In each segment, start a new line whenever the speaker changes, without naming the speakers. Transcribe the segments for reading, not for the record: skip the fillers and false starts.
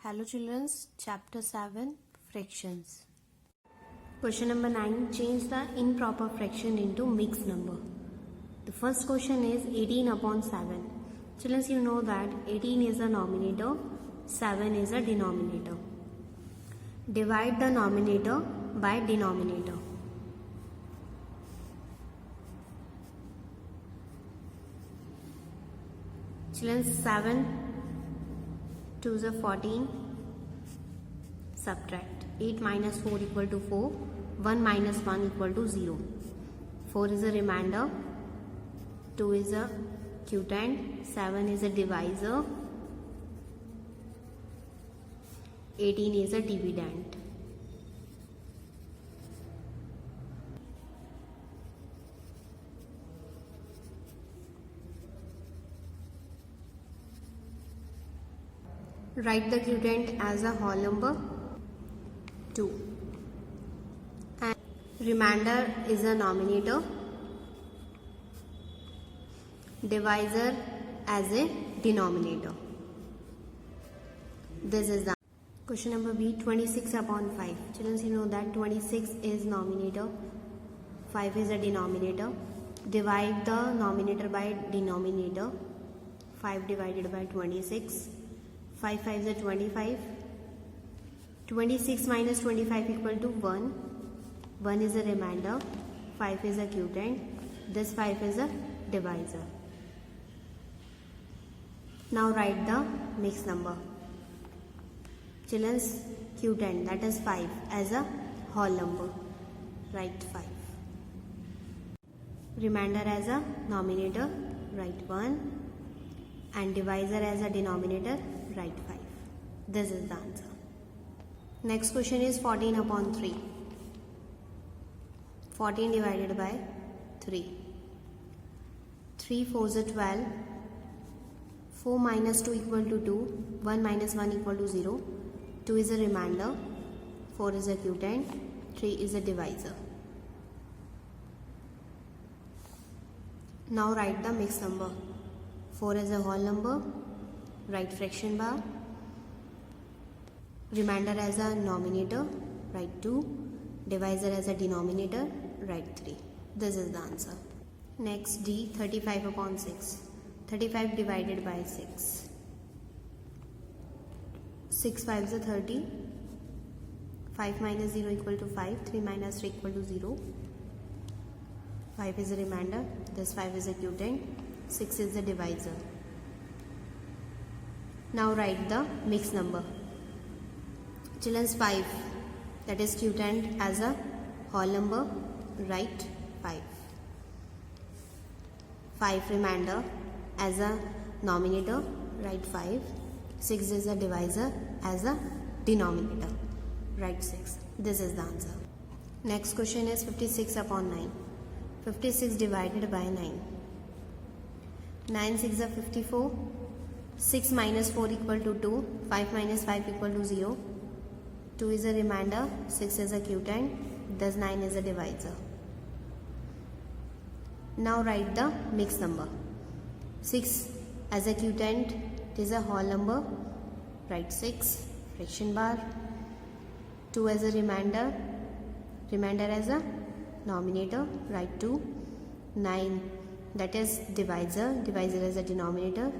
Hello children's, chapter 7, fractions. Question number 9, change the improper fraction into mixed number. The first question is 18 upon 7. Children, you know that 18 is a nominator, 7 is a denominator. Divide the nominator by denominator. Children, 7 2 is a 14, subtract 8 minus 4 equal to 4, 1 minus 1 equal to 0, 4 is a remainder, 2 is a quotient, 7 is a divisor, 18 is a dividend. Write the quotient as a whole number 2 and remainder is a nominator, divisor as a denominator. This is the question number B. 26 upon 5. Children, you know that 26 is nominator, 5 is a denominator. Divide the nominator by denominator. 5 divided by 26. 5 5 is 25. 26 minus 25 equal to 1. 1 is a remainder. 5 is a quotient. This 5 is a divisor. Now write the mixed number. Children's quotient, that is 5, as a whole number. Write 5. Remainder as a nominator. Write 1. And divisor as a denominator. Write 5. This is the answer. Next question is 14 upon 3. 14 divided by 3. 3 4s are 12. 4 minus 2 equal to 2. 1 minus 1 equal to 0. 2 is a remainder. 4 is a quotient. 3 is a divisor. Now write the mixed number. 4 is a whole number. Write fraction bar. Remainder as a nominator. Write 2. Divisor as a denominator. Write 3. This is the answer. Next D. 35 upon 6. 35 divided by 6. 6 5s are 30. 5 minus 0 equal to 5. 3 minus 3 equal to 0. 5 is a remainder. This 5 is a quotient. 6 is the divisor. Now write the mixed number. Children's 5, that is quotient as a whole number. Write 5. 5 remainder as a nominator. Write 5. 6 is a divisor as a denominator. Write 6. This is the answer. Next question is 56 upon 9. 56 divided by 9. 9 6 are 54. 6 minus 4 equal to 2. 5 minus 5 equal to 0. 2 is a remainder. 6 is a quotient. Thus 9 is a divisor. Now write the mixed number. 6 as a quotient, it is a whole number. Write 6. Fraction bar. 2 as a remainder. Remainder as a nominator. Write 2. 9, that is divisor. Divisor as a denominator.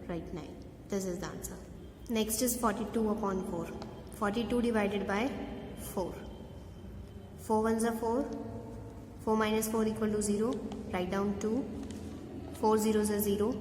Write 9. This is the answer. Next is 42 upon 4. 42 divided by 4. 4 ones are 4. 4 minus 4 equal to 0. Write down 2. 4 zeros are 0.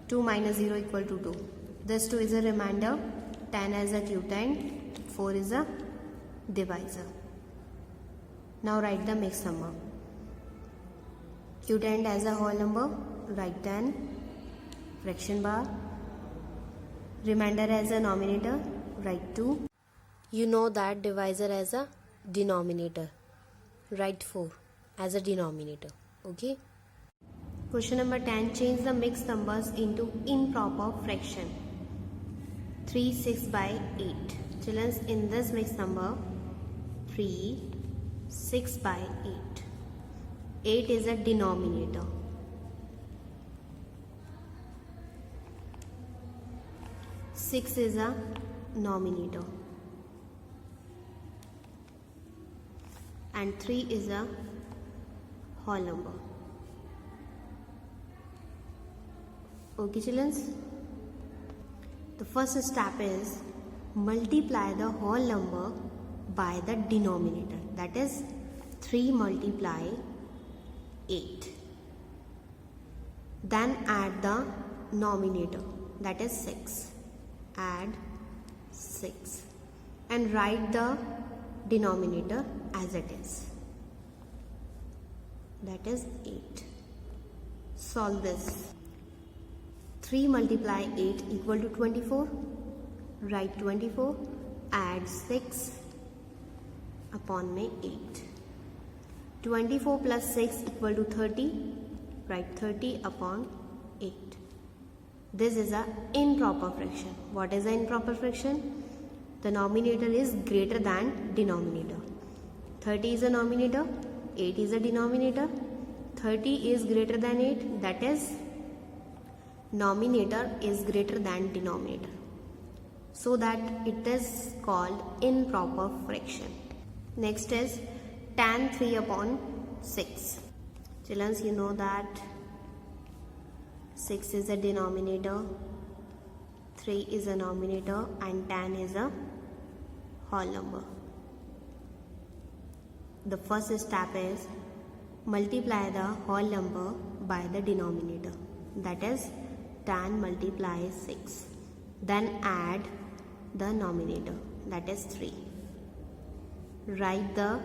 2 minus 0 equal to 2. This 2 is a remainder. 10 as a quotient. 4 is a divisor. Now write the mixed number. Quotient as a whole number. Write 10. Fraction bar. Remainder as a nominator. Write 2. You know that divisor as a denominator. Write 4 as a denominator. Okay. Question number 10. Change the mixed numbers into improper fraction. 3 6 by 8. Children, in this mixed number, 3 6 by 8. 8 is a denominator. 6 is a nominator, and 3 is a whole number. Okay children, the first step is multiply the whole number by the denominator, that is 3 multiply 8. Then add the nominator, that is 6. Add 6 and write the denominator as it is, that is 8. Solve this. 3 multiply 8 equal to 24. Write 24. Add 6 upon में 8. 24 plus 6 equal to 30. Write 30 upon 8. This is a improper fraction. What is an improper fraction? The nominator is greater than denominator. 30 is a nominator, 8 is a denominator. 30 is greater than 8, that is nominator is greater than denominator. So that it is called improper fraction. Next is tan 3 upon 6. Children, you know that 6 is a denominator, 3 is a nominator, and tan is a whole number. The first step is multiply the whole number by the denominator, that is tan multiplies 6. Then add the nominator, that is 3. Write the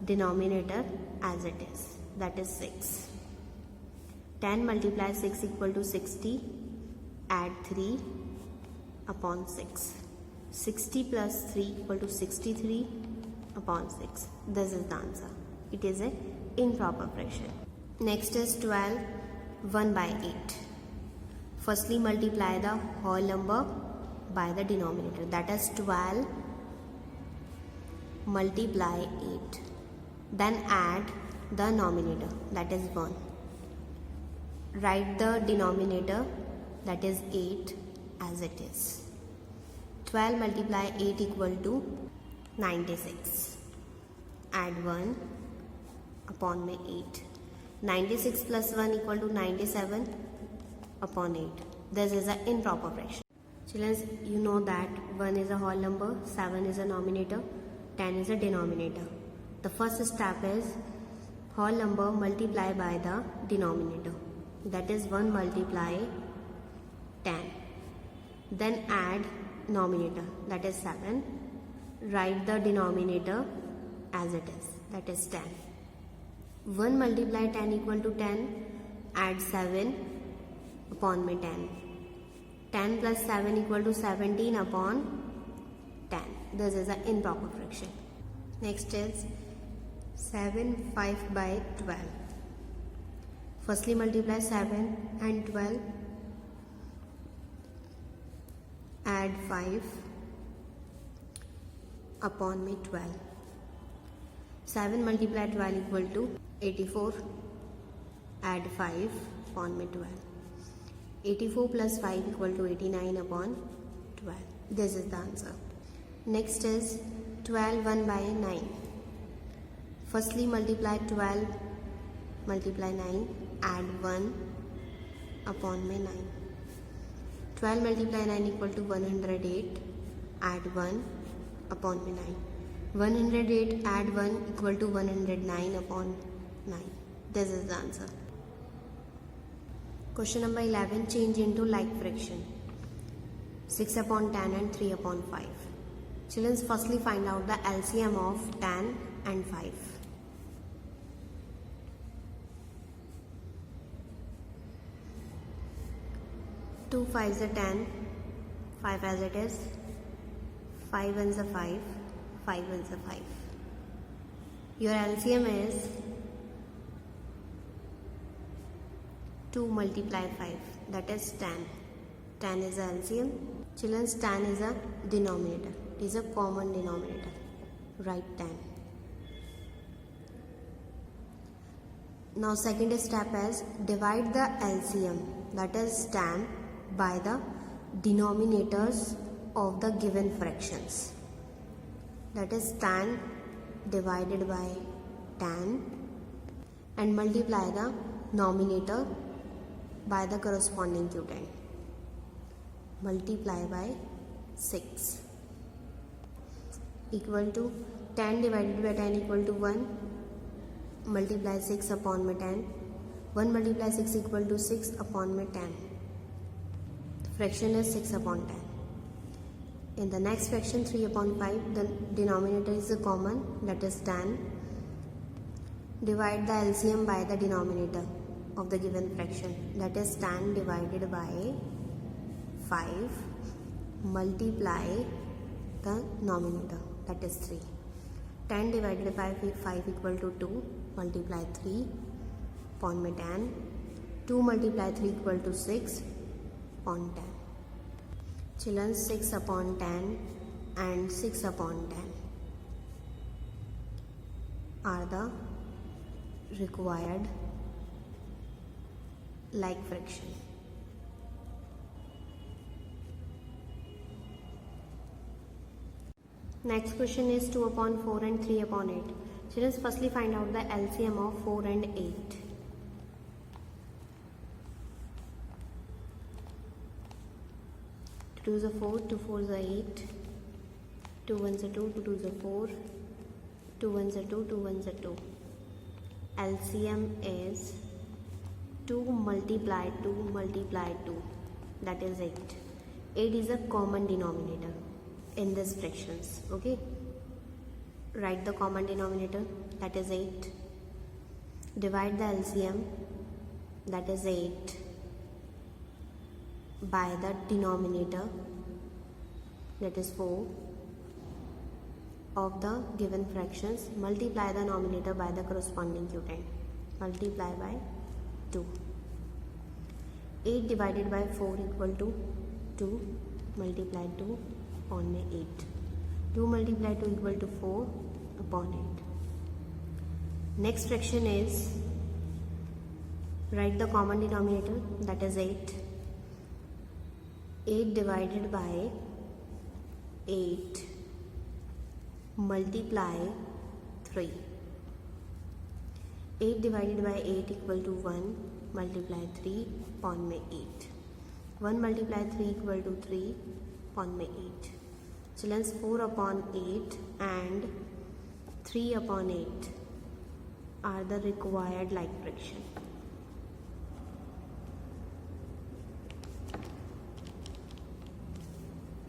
denominator as it is, that is 6. 10 multiplies 6 equal to 60. Add 3 upon 6. 60 plus 3 equal to 63 upon 6. This is the answer. It is a improper fraction. Next is 12 1 by 8. Firstly multiply the whole number by the denominator, that is 12 multiply 8. Then add the nominator, that is 1. Write the denominator, that is 8 as it is. 12 multiply 8 equal to 96. Add 1 upon 8. 96 plus 1 equal to 97 upon 8. This is an improper fraction. Children, you know that 1 is a whole number, 7 is a nominator, 10 is a denominator. The first step is whole number multiply by the denominator, that is 1 multiply 10. Then add nominator, that is 7. Write the denominator as it is, that is 10. 1 multiply 10 equal to 10. Add 7 upon 10. 10 plus 7 equal to 17 upon 10. This is an improper fraction. Next is 7 5 by 12. Firstly multiply 7 and 12. Add 5 upon 12. 7 multiply 12 equal to 84. Add 5 upon 12. 84 plus 5 equal to 89 upon 12. This is the answer. Next is 12 1 by 9. Firstly multiply 12 multiply 9. Add 1 upon 9. 12 multiply 9 equal to 108. Add 1 upon 9. 108 add 1 equal to 109 upon 9. This is the answer. Question number 11. Change into like fraction. 6 upon 10 and 3 upon 5. Children, firstly find out the LCM of 10 and 5. 2 5s are 10, 5 as it is, 5 1s are 5, 5 1s are 5. Your LCM is 2 multiply 5, that is 10. 10 is a LCM. Children, 10 is a denominator. It is a common denominator. Write 10. Now second step is divide the LCM, that is 10, by the denominators of the given fractions, that is tan divided by tan, and multiply the nominator by the corresponding quotient. Multiply by 6 equal to tan divided by tan equal to 1. Multiply 6 upon my tan. 1 multiply 6 equal to 6 upon my tan. The fraction is 6 upon 10. In the next fraction 3 upon 5, the denominator is the common, that is tan. Divide the LCM by the denominator of the given fraction, that is tan divided by 5. Multiply the nominator, that is 3. Tan divided by 5 equal to 2. Multiply 3 upon my tan. 2 multiply 3 equal to 6 upon 10. Children, 6 upon 10 and 6 upon 10 are the required like fraction. Next question is 2 upon 4 and 3 upon 8. Children, firstly find out the LCM of 4 and 8. Two is a 4, 2 4 is a 8, 2 1 is a 2, 2 2 is a 4, 2 1 is a 2, 2 1 is a 2. LCM is 2 multiply 2 multiply 2, that is 8. 8 is a common denominator in these fractions. Okay, write the common denominator, that is 8. Divide the LCM, that is 8, by the denominator, that is 4, of the given fractions. Multiply the nominator by the corresponding quotient. Multiply by 2. 8 divided by 4 equal to 2. Multiply 2 upon 8. 2 multiply 2 equal to 4 upon 8. Next fraction is, write the common denominator, that is 8. 8 divided by 8 multiply 3. 8 divided by 8 equal to 1. Multiply 3 upon my 8. 1 multiply 3 equal to 3 upon my 8. Children, 4 upon 8 and 3 upon 8 are the required like fraction.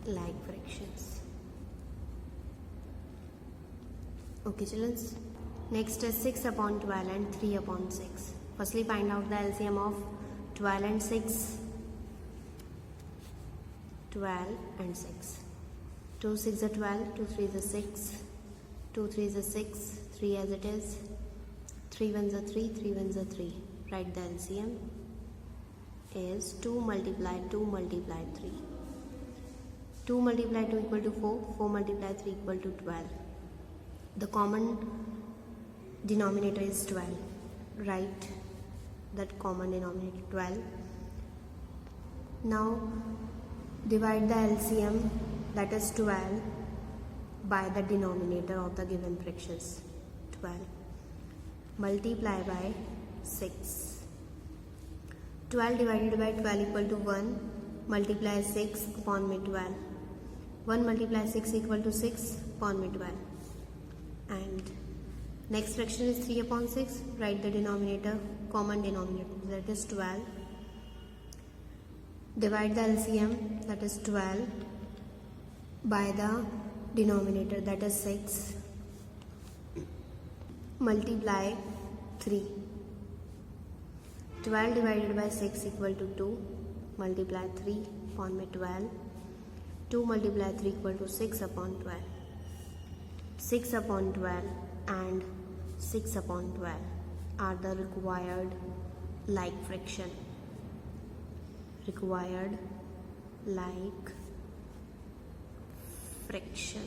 Like fractions. Okay, children. Next is 6 upon 12 and 3 upon 6. Firstly, find out the LCM of 12 and 6. 12 and 6. 2 6 is 12, 2 3 is 6, 2 3 is 6, 3 as it is, 3 1 is 3, 3 1 is 3. Write the LCM is 2 multiply 2 multiply 3. 2 multiply 2 equal to 4, 4 multiply 3 equal to 12. The common denominator is 12. Write that common denominator 12. Now divide the LCM, that is 12, by the denominator of the given fractions, 12. Multiply by 6. 12 divided by 12 equal to 1. Multiply 6 upon me 12. 1 multiply 6 equal to 6 upon me 12. And next fraction is 3 upon 6. Write the denominator, common denominator, that is 12. Divide the LCM, that is 12, by the denominator, that is 6. Multiply 3. 12 divided by 6 equal to 2. Multiply 3 upon my 12. 2 multiply 3 equal to 6 upon 12. 6 upon 12 and 6 upon 12 are the required like fraction. Required like fraction.